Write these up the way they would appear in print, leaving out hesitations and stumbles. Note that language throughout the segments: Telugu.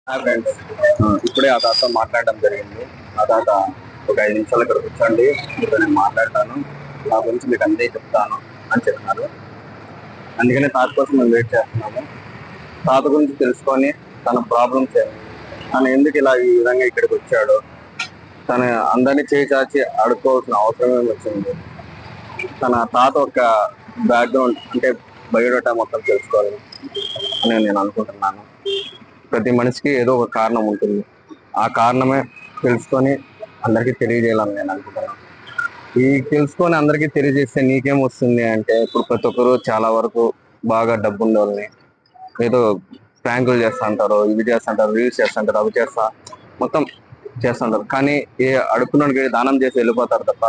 ఫ్రెండ్స్, ఇప్పుడే ఆ తాతతో మాట్లాడడం జరిగింది. ఆ తాత ఒక 5 నిమిషాలు ఇక్కడ కూర్చోండి, మీతో నేను మాట్లాడతాను, నా గురించి మీకు అంతే చెప్తాను అని చెప్పినారు. అందుకనే తాత కోసం మేము వెయిట్ చేస్తున్నాము. తాత గురించి తెలుసుకొని తన ప్రాబ్లమ్స్ ఏంటి, తను ఎందుకు ఇలా ఈ విధంగా ఇక్కడికి వచ్చాడు, తను అందరినీ చేయి చాచి అడుక్కోవాల్సిన అవసరం ఏమి వచ్చింది, తన తాత ఒక బ్యాక్గ్రౌండ్ అంటే బయోడేటా మొత్తం తెలుసుకోవాలి అని నేను అనుకుంటున్నాను. ప్రతి మనిషికి ఏదో ఒక కారణం ఉంటుంది. ఆ కారణమే తెలుసుకొని అందరికీ తెలియజేయాలని నేను అనుకుంటున్నాను. ఈ తెలుసుకొని అందరికీ తెలియజేస్తే నీకేం వస్తుంది అంటే, ఇప్పుడు ప్రతి ఒక్కరు చాలా వరకు బాగా డబ్బు ఉండాలని ఏదో ప్రాంకులు చేస్తుంటారు, ఇవి చేస్తుంటారు, రీల్స్ చేస్తుంటారు, అవి మొత్తం చేస్తుంటారు. కానీ ఏ అడుక్కున్నాడికి దానం చేసి వెళ్ళిపోతారు తప్ప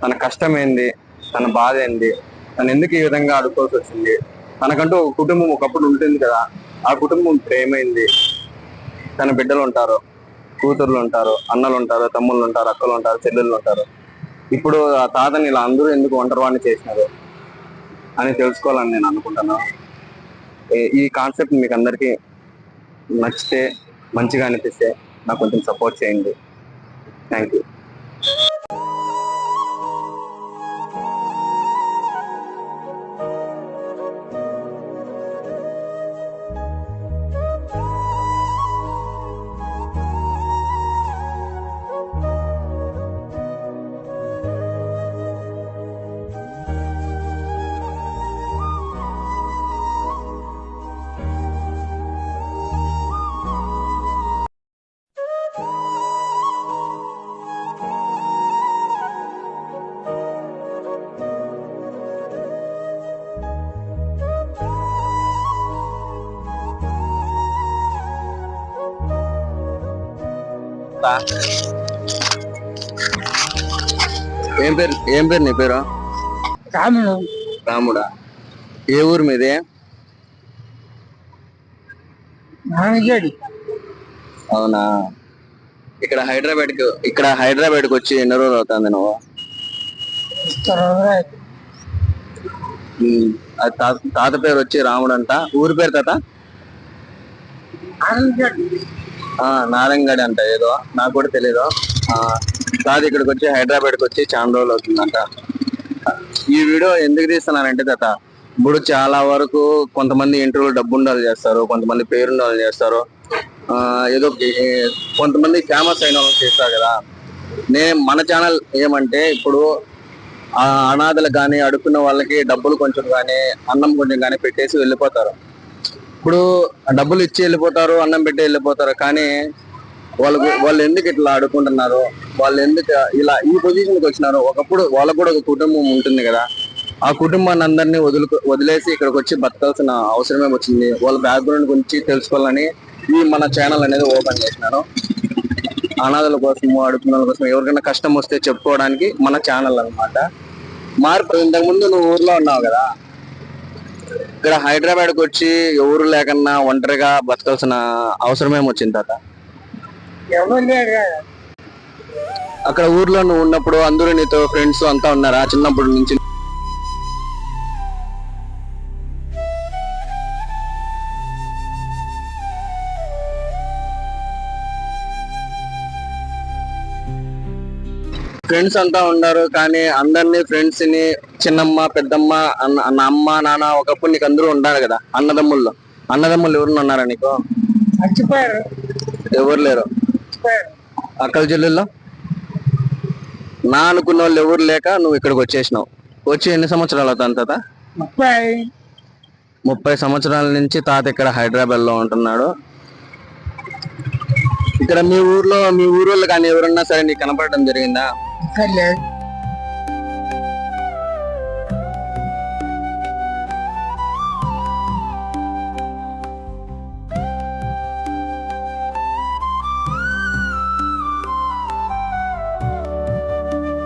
తన కష్టం ఏంది, తన బాధ ఏంది, తను ఎందుకు ఈ విధంగా అడుక్కోవాల్సి వచ్చింది, తనకంటూ ఒక కుటుంబం ఒకప్పుడు ఉంటుంది కదా, ఆ కుటుంబం ప్రేమైంది, తన బిడ్డలు ఉంటారు, కూతుర్లు ఉంటారు, అన్నలు ఉంటారు, తమ్ముళ్ళు ఉంటారు, అక్కలు ఉంటారు, చెల్లెళ్ళు ఉంటారు. ఇప్పుడు ఆ తాతని ఇలా అందరూ ఎందుకు ఒంటరివాణ్ణి చేసినారు అని తెలుసుకోవాలని నేను అనుకుంటున్నాను. ఈ కాన్సెప్ట్ మీకు అందరికీ నచ్చితే, మంచిగా అనిపిస్తే నాకు కొంచెం సపోర్ట్ చేయండి. Thank you. ఏం పేరు నీ పేరు? రాముడు. రాముడా? ఏ ఊరు మీదే? అవునా? ఇక్కడ హైదరాబాద్కి వచ్చి ఎన్ని రోజులు అవుతుంది నువ్వు? తాత పేరు వచ్చి రాముడు అంట. ఊరి పేరు తాత? నారాయణగఢ్ అంట. ఏదో నాకు కూడా తెలీదు. తాత ఇక్కడికి వచ్చి హైదరాబాద్కి వచ్చి చాలా రోజులు అవుతుందంట. ఈ వీడియో ఎందుకు తీస్తున్నానంటే తాత, ఇప్పుడు చాలా వరకు కొంతమంది ఇంటర్వ్యూలో డబ్బు ఉండాలి చేస్తారు, కొంతమంది పేరుండాలి చేస్తారు, ఏదో కొంతమంది ఫేమస్ అయిన వాళ్ళు చేస్తారు కదా. మన ఛానల్ ఏమంటే, ఇప్పుడు అనాథలకు కానీ అడుక్కున్న వాళ్ళకి డబ్బులు కొంచెం కానీ అన్నం కొంచెం కానీ పెట్టేసి వెళ్ళిపోతారు. ఇప్పుడు డబ్బులు ఇచ్చి వెళ్ళిపోతారు, అన్నం పెట్టి వెళ్ళిపోతారు. కానీ వాళ్ళు ఎందుకు ఇట్లా అడుక్కుంటున్నారు, వాళ్ళు ఎందుకు ఇలా ఈ పొజిషన్కి వచ్చినారు? ఒకప్పుడు వాళ్ళకు కూడా ఒక కుటుంబం ఉంటుంది కదా, ఆ కుటుంబాన్ని అందరినీ వదిలేసి ఇక్కడికి వచ్చి బతకాల్సిన అవసరమే వచ్చింది. వాళ్ళ బ్యాక్గ్రౌండ్ గురించి తెలుసుకోవాలని ఈ మన ఛానల్ అనేది ఓపెన్ చేసినాను. అనాథల కోసం, అడుక్కున్న వాళ్ళ కోసం, ఎవరికైనా కష్టం వస్తే చెప్పుకోవడానికి మన ఛానల్ అనమాట. మార్పు ఇంతకుముందు నువ్వు ఊర్లో ఉన్నావు కదా, ఇక్కడ హైదరాబాద్కి వచ్చి ఎవరు లేకన్నా ఒంటరిగా బతకాల్సిన అవసరమేమి వచ్చింది తాత? అక్కడ ఊర్లో నువ్వు ఉన్నప్పుడు అందరూ నీతో ఫ్రెండ్స్ అంతా ఉన్నారా చిన్నప్పటి నుంచి? ఫ్రెండ్స్ అంతా ఉన్నారు, కానీ అందరినీ ఫ్రెండ్స్ ని చిన్నమ్మ, పెద్దమ్మ, అమ్మ, నాన్న ఒకప్పుడు నీకు అందరూ ఉంటారు కదా. అన్నదమ్ముళ్ళు ఎవరు ఉన్నారా నీకు? ఎవరు లేరు. అక్కల చెల్లెల్లో నా అనుకున్న వాళ్ళు ఎవరు లేక నువ్వు ఇక్కడికి వచ్చేసినావు. వచ్చి ఎన్ని సంవత్సరాలు అవుతాను తాత? 30 సంవత్సరాల నుంచి తాత ఇక్కడ హైదరాబాద్ లో ఉంటున్నాడు. ఇక్కడ మీ ఊరోళ్ళు కానీ ఎవరన్నా సరే నీకు కనపడడం జరిగిందా?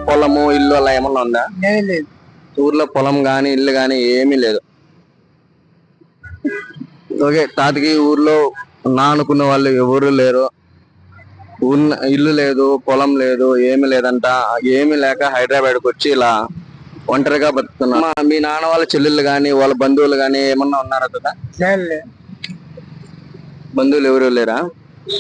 పొలము, ఇల్లు అలా ఏమన్నా ఉందా? ఊర్లో పొలం గాని ఇల్లు గాని ఏమీ లేదు. ఓకే, తాతకి ఊర్లో నా అనుకున్న వాళ్ళు ఎవరు లేరు, ఇల్లు లేదు, పొలం లేదు, ఏమి లేదంట. ఏమి లేక హైదరాబాద్కి వచ్చి ఇలా ఒంటరిగా బతుకుతున్నా. మీ నాన్న వాళ్ళ చెల్లెళ్ళు గాని వాళ్ళ బంధువులు గాని ఏమన్నా ఉన్నారా తాత? బంధువులు ఎవరు లేరా? ఊరు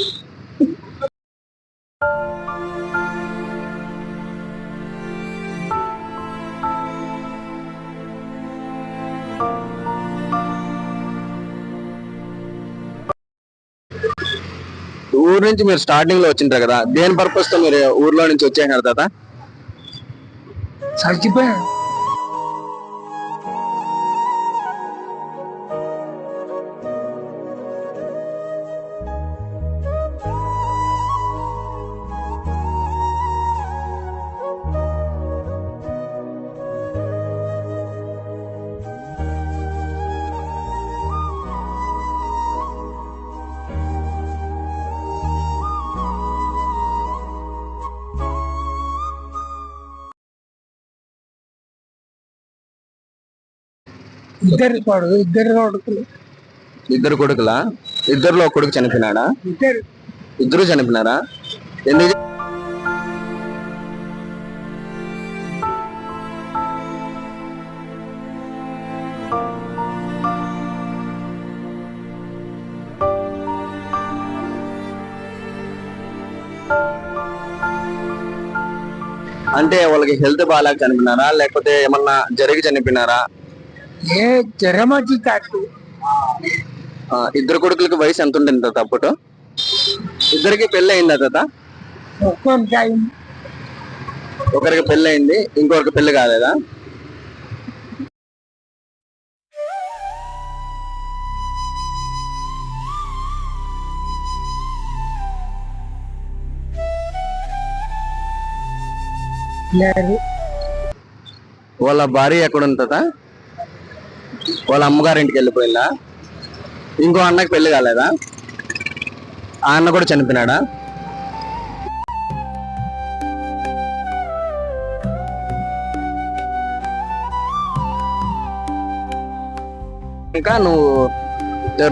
నుంచి మీరు స్టార్టింగ్ లో వచ్చింటారు కదా, దేని పర్పస్ తో మీరు ఊర్లో నుంచి వచ్చేసినారు తాత? చచ్చిపోయాను. ఇద్దరు కొడుకులు. ఇద్దరు కొడుకులా? ఇద్దరులో ఒక కొడుకు చనిపోయినాడా? ఇద్దరు ఇద్దరు చనిపోయినారా? ఎందుకు? అంటే వాళ్ళకి హెల్త్ బాగాలేక చనిపోయినారా, లేకపోతే ఏమన్నా జరిగి చనిపోయినారా? ఏ జ్వరం వచ్చి కాదు. ఇద్దరు కొడుకులకి వయసు ఎంత ఉంటుంది తాత అప్పుడు? ఇద్దరికి పెళ్లి అయిందా తాత? ఒకరికి పెళ్లి అయింది, ఇంకొకరికి పెళ్లి కాలేదా? వాళ్ళ భార్య ఎక్కడ ఉంటుందా? వాళ్ళ అమ్మగారింటికి వెళ్ళిపోయిందా? ఇంకో అన్నకి పెళ్లి కాలేదా? ఆ అన్న కూడా చనిపోయినాడా? ఇంకా నువ్వు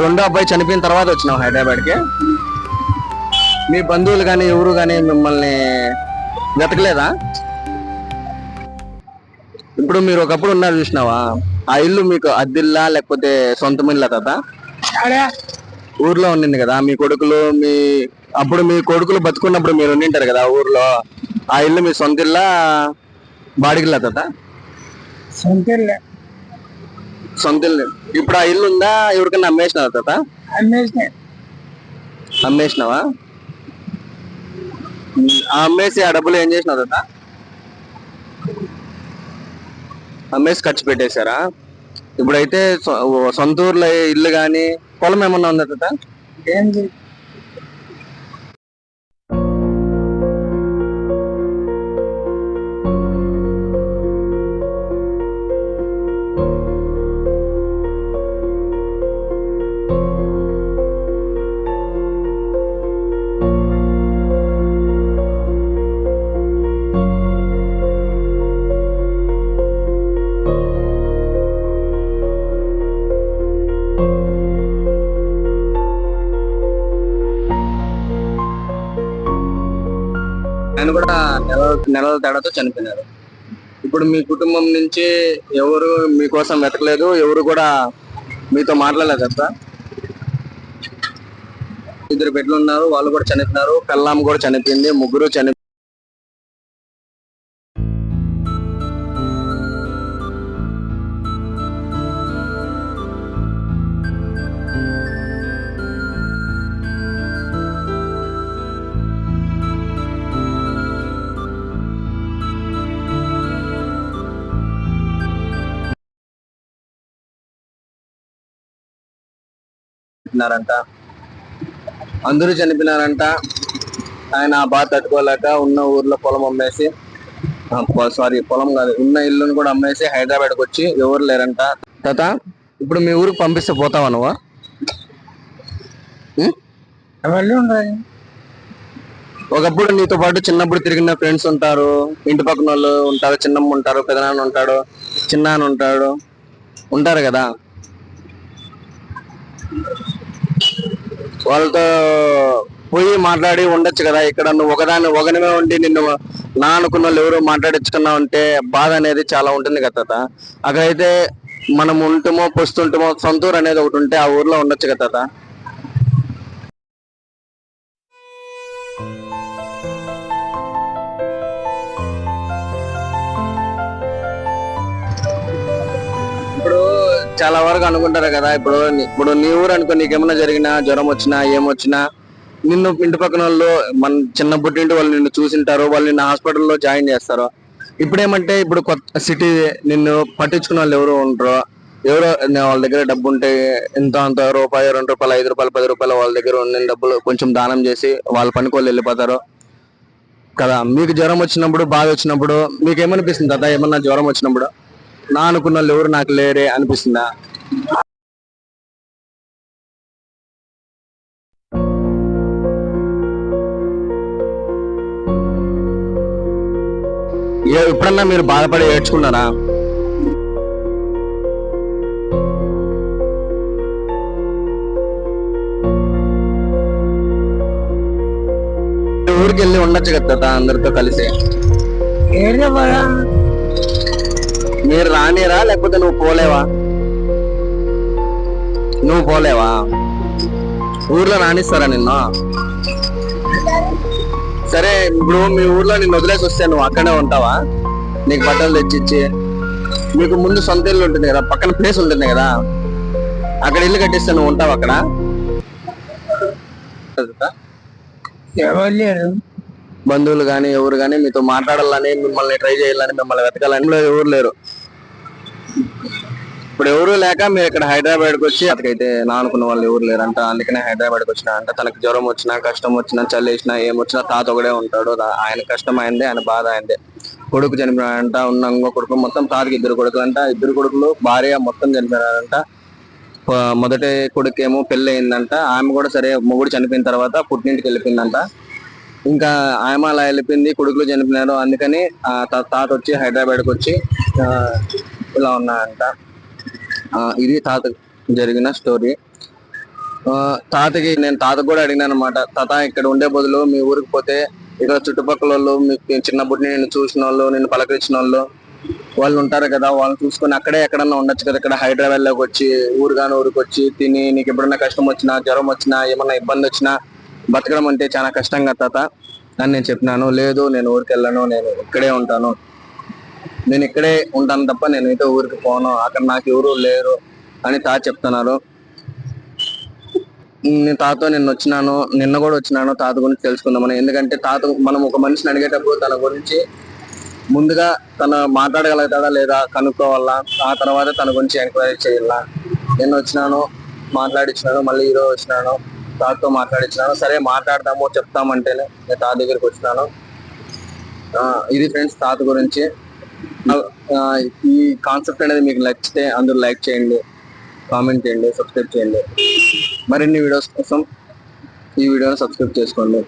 రెండో అబ్బాయి చనిపోయిన తర్వాత వచ్చినావు హైదరాబాద్కి. మీ బంధువులు కానీ ఎవరు కానీ మిమ్మల్ని వెతకలేదా? ఇప్పుడు మీరు ఒకప్పుడు ఉన్నారు చూసినావా, ఆ ఇల్లు మీకు అద్దిల్లా లేకపోతే సొంత ఇల్లా తాత? ఊర్లో ఉండింది కదా మీ కొడుకులు, అప్పుడు మీ కొడుకులు బతుకున్నప్పుడు మీరు ఉండింటారు కదా ఊర్లో, ఆ ఇల్లు మీ సొంత ఇల్లా బాడిగిల్లా తాత? సొంత ఇల్లు. సొంత ఇల్లు. ఇప్పుడు ఆ ఇల్లు ఉందా, ఎవరికన్నా అమ్మేసినావా తాత? అమ్మేసినావా? అమ్మేసి ఆ డబ్బులు ఏం చేసినావు తాత? అమ్మేసి ఖర్చు పెట్టేశారా? ఇప్పుడైతే సొంత ఊర్లో ఇల్లు గాని పొలం ఏమన్నా ఉందా తాత? ఏంది? ఆయన కూడా నెలల తేడాతో చనిపోయినారు. ఇప్పుడు మీ కుటుంబం నుంచి ఎవరు మీకోసం వెతకలేదు, ఎవరు కూడా మీతో మాట్లాడలేదు కదా? ఇద్దరు బిడ్డలు ఉన్నారు, వాళ్ళు కూడా చనిపోయినారు, పెళ్ళాం కూడా చనిపోయింది, ముగ్గురు చనిపోయినారు. అందరూ చనిపోయినారంట. ఆయన ఆ బాధ తట్టుకోలేక ఉన్న ఊర్లో పొలం అమ్మేసి, పొలం కాదు, ఉన్న ఇల్లును కూడా అమ్మేసి హైదరాబాద్కి వచ్చి ఎవరు లేరంట. తాత, ఇప్పుడు మీ ఊరికి పంపిస్తే పోతావా నువ్వు? ఒకప్పుడు నీతో పాటు చిన్నప్పుడు తిరిగిన ఫ్రెండ్స్ ఉంటారు, ఇంటి పక్కన వాళ్ళు ఉంటారు, చిన్నమ్మ ఉంటారు, పెదనాన్న ఉంటాడు, చిన్నాన్న ఉంటారు కదా, వాళ్ళతో పోయి మాట్లాడి ఉండొచ్చు కదా. ఇక్కడ నువ్వు ఒకనివే ఉండి నిన్ను నా అనుకున్న వాళ్ళు ఎవరు మాట్లాడించుకున్నావు అంటే బాధ అనేది చాలా ఉంటుంది కదా. అక్కడైతే మనం ఉంటమో పొస్తుంటమో సొంతూరు అనేది ఒకటి ఉంటే ఆ ఊర్లో ఉండొచ్చు కదా. జనరల్ గా అనుకుంటారు కదా, ఇప్పుడు నీ ఊరు అనుకో, నీకేమన్నా జరిగినా, జ్వరం వచ్చినా ఏమొచ్చినా నిన్ను ఇంటి పక్కన వాళ్ళు, మన చిన్నప్పటి నుండి వాళ్ళు నిన్ను చూసింటారు, వాళ్ళు నిన్ను హాస్పిటల్లో జాయిన్ చేస్తారు. ఇప్పుడేమంటే ఇప్పుడు కొత్త సిటీ, నిన్ను పట్టించుకున్న వాళ్ళు ఎవరు ఉండరు. ఎవరో వాళ్ళ దగ్గర డబ్బు ఉంటే ఎంత అంత రూపాయి, 2 రూపాయలు, 5 రూపాయలు, 10 రూపాయలు వాళ్ళ దగ్గర ఉన్న డబ్బులు కొంచెం దానం చేసి వాళ్ళ పనికి వాళ్ళు వెళ్ళిపోతారు కదా. మీకు జ్వరం వచ్చినప్పుడు, బాధ వచ్చినప్పుడు మీకు ఏమనిపిస్తుంది కదా? ఏమన్నా జ్వరం వచ్చినప్పుడు నా అనుకున్న వాళ్ళు ఎవరు నాకు లేరే అనిపిస్తుందా? ఎప్పుడన్నా మీరు బాధపడి ఏడ్చుకున్నారా? ఊరికి వెళ్ళి ఉండొచ్చు కదా అందరితో కలిసి. ఏరే వల్ల మీరు రానిరా, లేకపోతే నువ్వు పోలేవా? నువ్వు పోలేవా? ఊర్లో రానిస్తారా నిన్ను? సరే, ఇప్పుడు మీ ఊర్లో నిన్ను వదిలేసి వస్తే నువ్వు అక్కడే ఉంటావా? నీకు బట్టలు తెచ్చిచ్చి, మీకు ముందు సొంత ఇల్లు ఉంటుంది కదా, పక్కన ప్లేస్ ఉంటుంది కదా, అక్కడ ఇల్లు కట్టిస్తే నువ్వు ఉంటావు అక్కడ? ఎవరు లేరు. బంధువులు గాని ఎవరు గాని మీతో మాట్లాడాలని, మిమ్మల్ని ట్రై చేయాలని, మిమ్మల్ని వెతకాలని ఎవరు లేరు. ఇప్పుడు ఎవరు లేక మీరు ఇక్కడ హైదరాబాద్కి వచ్చి, అతకైతే నా అనుకున్న వాళ్ళు ఎవరు లేరంట, అందుకనే హైదరాబాద్కి వచ్చిన అంట. తనకు జ్వరం వచ్చినా, కష్టం వచ్చినా, చలి వేసినా, ఏమొచ్చినా తాత ఒకడే ఉంటాడు. ఆయన కష్టం అయిందే, ఆయన బాధ అయిందే. కొడుకు చనిపోయాడంట, ఉన్న ఇంకో కొడుకు, మొత్తం తాతకి 2 కొడుకులు అంట. 2 కొడుకులు, భార్య మొత్తం చనిపోయారంట. మొదటి కొడుకేమో పెళ్లి అయిందంట, ఆమె కూడా సరే మొగుడు చనిపోయిన తర్వాత పుట్టింటికి వెళ్ళిపోయిందంట. ఇంకా ఆమె అలా వెళ్ళిపోయింది, కొడుకులు చనిపోయినారు. అందుకని తాత వచ్చి హైదరాబాద్కి వచ్చి ఇలా ఉన్నాయంట. ఇది తాత జరిగిన స్టోరీ. తాతకు కూడా అడిగినాను అనమాట, తాత ఇక్కడ ఉండే బదులు మీ ఊరికి పోతే ఇక్కడ చుట్టుపక్కల వాళ్ళు, మీకు చిన్నప్పటి నిన్ను చూసిన వాళ్ళు, నిన్ను పలకరించిన వాళ్ళు ఉంటారు కదా, వాళ్ళని చూసుకొని అక్కడే ఎక్కడన్నా ఉండొచ్చు కదా. ఇక్కడ హైదరాబాద్ లోకి వచ్చి ఊరికి వచ్చి తిని, నీకు ఎప్పుడన్నా కష్టం వచ్చినా, జ్వరం వచ్చినా, ఏమన్నా ఇబ్బంది వచ్చినా బతకడం అంటే చాలా కష్టం కదా తాత అని నేను చెప్పినాను. లేదు, నేను ఊరికి వెళ్ళను, నేను ఇక్కడే ఉంటాను, నేను ఇక్కడే ఉంటాను తప్ప నేను అయితే ఊరికి పోను, అక్కడ నాకు ఎవరు లేరు అని తాత చెప్తున్నారు. నేను తాతతో నిన్న కూడా వచ్చినాను తాత గురించి తెలుసుకుందామని. ఎందుకంటే మనం ఒక మనిషిని అడిగేటప్పుడు తన గురించి ముందుగా తను మాట్లాడగలుగుతాడా లేదా కనుక్కోవాలా, ఆ తర్వాత తన గురించి ఎంక్వైరీ చేయాలా. నేను వచ్చినాను, మాట్లాడిచ్చినాను, మళ్ళీ ఈరోజు వచ్చినాను, తాతతో మాట్లాడిచ్చినాను. సరే మాట్లాడదాము చెప్తామంటేనే నేను తాత దగ్గరికి వచ్చినాను. ఇది ఫ్రెండ్స్ తాత గురించి. ఈ కాన్సెప్ట్ అనేది మీకు నచ్చితే అందరూ లైక్ చేయండి, కామెంట్ చేయండి, సబ్స్క్రైబ్ చేయండి. మరిన్ని వీడియోస్ కోసం ఈ వీడియోని సబ్స్క్రైబ్ చేసుకోండి.